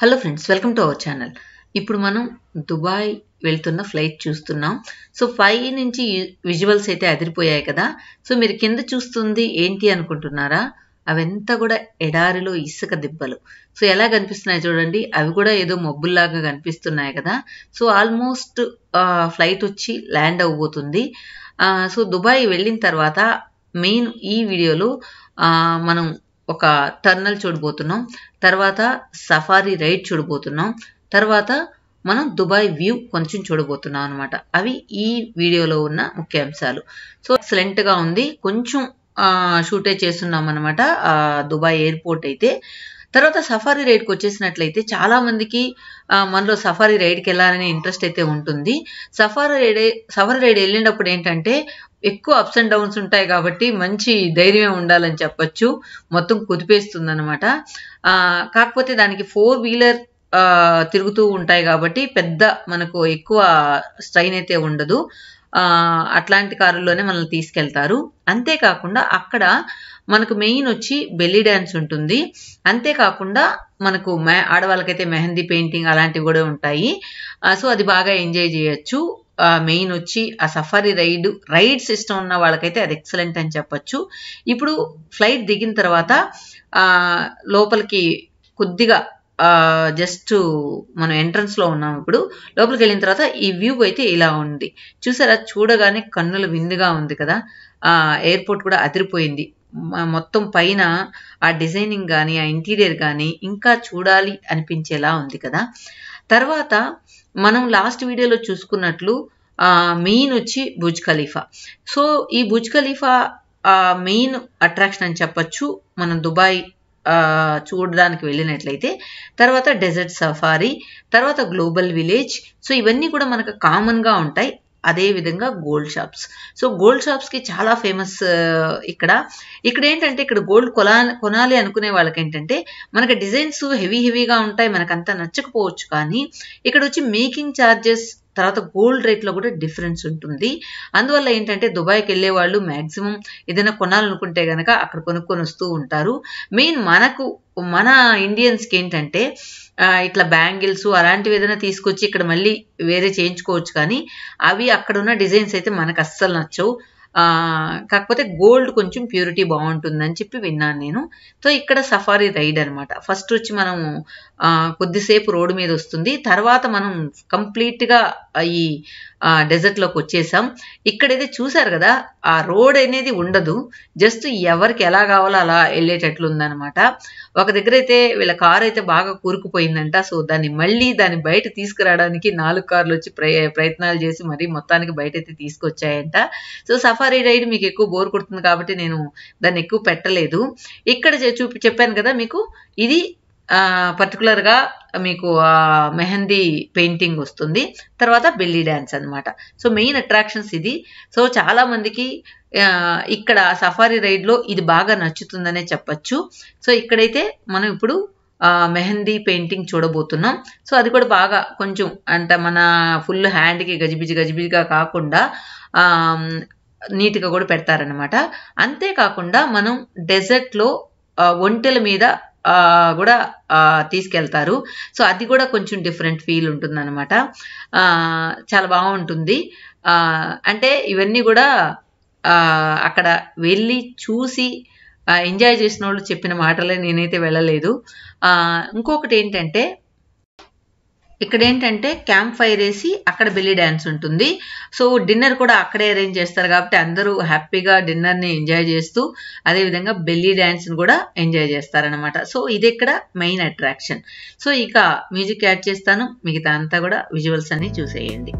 Hello friends, welcome to our channel. ఇప్పుడు మనం Dubai వెళ్తున్న ఫ్లైట్ చూస్తున్నాం. సో పై నుంచి విజువల్స్ అయితే అదిరిపోయాయి కదా. సో మీరు కింద చూస్తుంది ఏంటి అనుకుంటున్నారా? అవంతా కూడా ఎడారిలో ఇసుక దిబ్బలు. సో ఎలా కనిపిస్తున్నాయి చూడండి, అవి కూడా ఏదో మబ్బుల్లాగా కనిపిస్తున్నాయి కదా. సో ఆల్మోస్ట్ ఫ్లైట్ వచ్చి ల్యాండ్ అవబోతుంది. సో దుబాయ్ వెళ్ళిన తర్వాత మెయిన్ ఈ వీడియోలో మనం ఒక టర్నల్ చూడబోతున్నాం, తర్వాత సఫారీ రైడ్ చూడబోతున్నాం, తర్వాత మనం దుబాయ్ వ్యూ కొంచెం చూడబోతున్నాం అనమాట. అవి ఈ వీడియోలో ఉన్న ముఖ్య అంశాలు. సో ఎక్సలెంట్గా ఉంది. కొంచెం షూటే చేస్తున్నాం అనమాట దుబాయ్ ఎయిర్పోర్ట్ అయితే. తర్వాత సఫారీ రైడ్కి వచ్చేసినట్లయితే చాలా మందికి మనలో సఫారీ రైడ్కి వెళ్ళాలనే ఇంట్రెస్ట్ అయితే ఉంటుంది. సఫారీ రైడ్ వెళ్ళినప్పుడు ఏంటంటే ఎక్కువ అప్స్ అండ్ డౌన్స్ ఉంటాయి కాబట్టి మంచి ధైర్యం ఉండాలని చెప్పచ్చు. మొత్తం కుదిపేస్తుంది అనమాట. కాకపోతే దానికి 4-వీలర్ తిరుగుతూ ఉంటాయి కాబట్టి పెద్ద మనకు ఎక్కువ స్ట్రైన్ అయితే ఉండదు. అట్లాంటి కారుల్లోనే మనల్ని తీసుకెళ్తారు. అంతేకాకుండా అక్కడ మనకు మెయిన్ వచ్చి బెల్లీ డ్యాన్స్ ఉంటుంది. అంతేకాకుండా మనకు ఆడవాళ్ళకైతే మెహందీ పెయింటింగ్ అలాంటివి కూడా ఉంటాయి. సో అది బాగా ఎంజాయ్ చేయొచ్చు. మెయిన్ వచ్చి ఆ సఫారీ రైడ్స్ ఇష్టం ఉన్న వాళ్ళకైతే అది ఎక్సలెంట్ అని చెప్పచ్చు. ఇప్పుడు ఫ్లైట్ దిగిన తర్వాత లోపలికి కొద్దిగా జస్ట్ మనం ఎంట్రన్స్ లో ఉన్నాం. ఇప్పుడు లోపలికి వెళ్ళిన తర్వాత ఈ వ్యూ అయితే ఇలా ఉంది. చూసారా, చూడగానే కన్నుల విందుగా ఉంది కదా. ఎయిర్పోర్ట్ కూడా అదిరిపోయింది. మొత్తం పైన ఆ డిజైనింగ్ కానీ ఆ ఇంటీరియర్ కానీ ఇంకా చూడాలి అనిపించేలా ఉంది కదా. తర్వాత మనం లాస్ట్ వీడియోలో చూసుకున్నట్లు మెయిన్ వచ్చి బుర్జ్ ఖలీఫా. సో ఈ బుర్జ్ ఖలీఫా మెయిన్ అట్రాక్షన్ అని చెప్పచ్చు మనం దుబాయ్ చూడడానికి వెళ్ళినట్లయితే. తర్వాత డెజర్ట్ సఫారీ, తర్వాత గ్లోబల్ విలేజ్. సో ఇవన్నీ కూడా మనకు కామన్గా ఉంటాయి. అదే విధంగా గోల్డ్ షాప్స్. సో గోల్డ్ షాప్స్కి చాలా ఫేమస్ ఇక్కడ ఏంటంటే ఇక్కడ గోల్డ్ కొనాలి అనుకునే వాళ్ళకి ఏంటంటే మనకి డిజైన్స్ హెవీగా ఉంటాయి, మనకు అంతా నచ్చకపోవచ్చు. కానీ ఇక్కడ వచ్చి మేకింగ్ ఛార్జెస్ తర్వాత గోల్డ్ రేట్లో కూడా డిఫరెన్స్ ఉంటుంది. అందువల్ల ఏంటంటే దుబాయ్కి వెళ్ళే వాళ్ళు మ్యాక్సిమం ఏదైనా కొనాలనుకుంటే కనుక అక్కడ కొనుక్కొని వస్తూ ఉంటారు. మెయిన్ మన ఇండియన్స్కి ఏంటంటే ఇట్లా బ్యాంగిల్స్ అలాంటివి ఏదైనా తీసుకొచ్చి ఇక్కడ మళ్ళీ వేరే చేయించుకోవచ్చు. కానీ అవి అక్కడ ఉన్న డిజైన్స్ అయితే మనకు అస్సలు నచ్చవు. కాకపోతే గోల్డ్ కొంచెం ప్యూరిటీ బాగుంటుందని చెప్పి విన్నాను నేను. సో ఇక్కడ సఫారీ రైడ్ అనమాట. ఫస్ట్ వచ్చి మనం కొద్దిసేపు రోడ్డు మీద వస్తుంది. తర్వాత మనం కంప్లీట్గా ఈ డెజర్ట్లోకి వచ్చేసాం. ఇక్కడైతే చూసారు కదా, ఆ రోడ్ అనేది ఉండదు, జస్ట్ ఎవరికి ఎలా కావాలో అలా వెళ్ళేటట్లు ఉందన్నమాట. ఒక దగ్గర అయితే వీళ్ళ కారు అయితే బాగా కూరుకుపోయిందంట. సో దాన్ని బయట తీసుకురావడానికి 4 కార్లు వచ్చి ప్రయత్నాలు చేసి మరీ మొత్తానికి బయట అయితే తీసుకొచ్చాయంట. సో సఫారీ రైడ్ మీకు ఎక్కువ బోర్ కొడుతుంది కాబట్టి నేను దాన్ని ఎక్కువ పెట్టలేదు. ఇక్కడ చెప్పాను కదా మీకు, ఇది పర్టికులర్గా మీకు మెహందీ పెయింటింగ్ వస్తుంది, తర్వాత బెల్లీ డ్యాన్స్ అనమాట. సో మెయిన్ అట్రాక్షన్స్ ఇది. సో చాలా మందికి ఇక్కడ సఫారీ రైడ్లో ఇది బాగా నచ్చుతుందనే చెప్పచ్చు. సో ఇక్కడైతే మనం ఇప్పుడు మెహందీ పెయింటింగ్ చూడబోతున్నాం. సో అది కూడా బాగా కొంచెం అంటే మన ఫుల్ హ్యాండ్కి గజిబిజిగా కాకుండా నీట్గా కూడా పెడతారనమాట. అంతేకాకుండా మనం డెజర్ట్లో ఒంటెల మీద కూడా తీసుకెళ్తారు. సో అది కూడా కొంచెం డిఫరెంట్ ఫీల్ ఉంటుంది అనమాట. చాలా బాగుంటుంది. అంటే ఇవన్నీ కూడా అక్కడ వెళ్ళి చూసి ఎంజాయ్ చేసిన వాళ్ళు చెప్పిన మాటలే, నేనైతే వెళ్ళలేదు. ఇంకొకటి ఏంటంటే ఇక్కడ ఏంటంటే క్యాంప్ ఫైర్ వేసి అక్కడ బెల్లీ డ్యాన్స్ ఉంటుంది. సో డిన్నర్ కూడా అక్కడే అరేంజ్ చేస్తారు కాబట్టి అందరూ హ్యాపీగా డిన్నర్ని ఎంజాయ్ చేస్తూ అదేవిధంగా బెల్లీ డ్యాన్స్ని కూడా ఎంజాయ్ చేస్తారనమాట. సో ఇది ఇక్కడ మెయిన్ అట్రాక్షన్. సో ఇక మ్యూజిక్ యాడ్ చేస్తాను, మిగతా అంతా కూడా విజువల్స్ అన్ని చూసేయండి.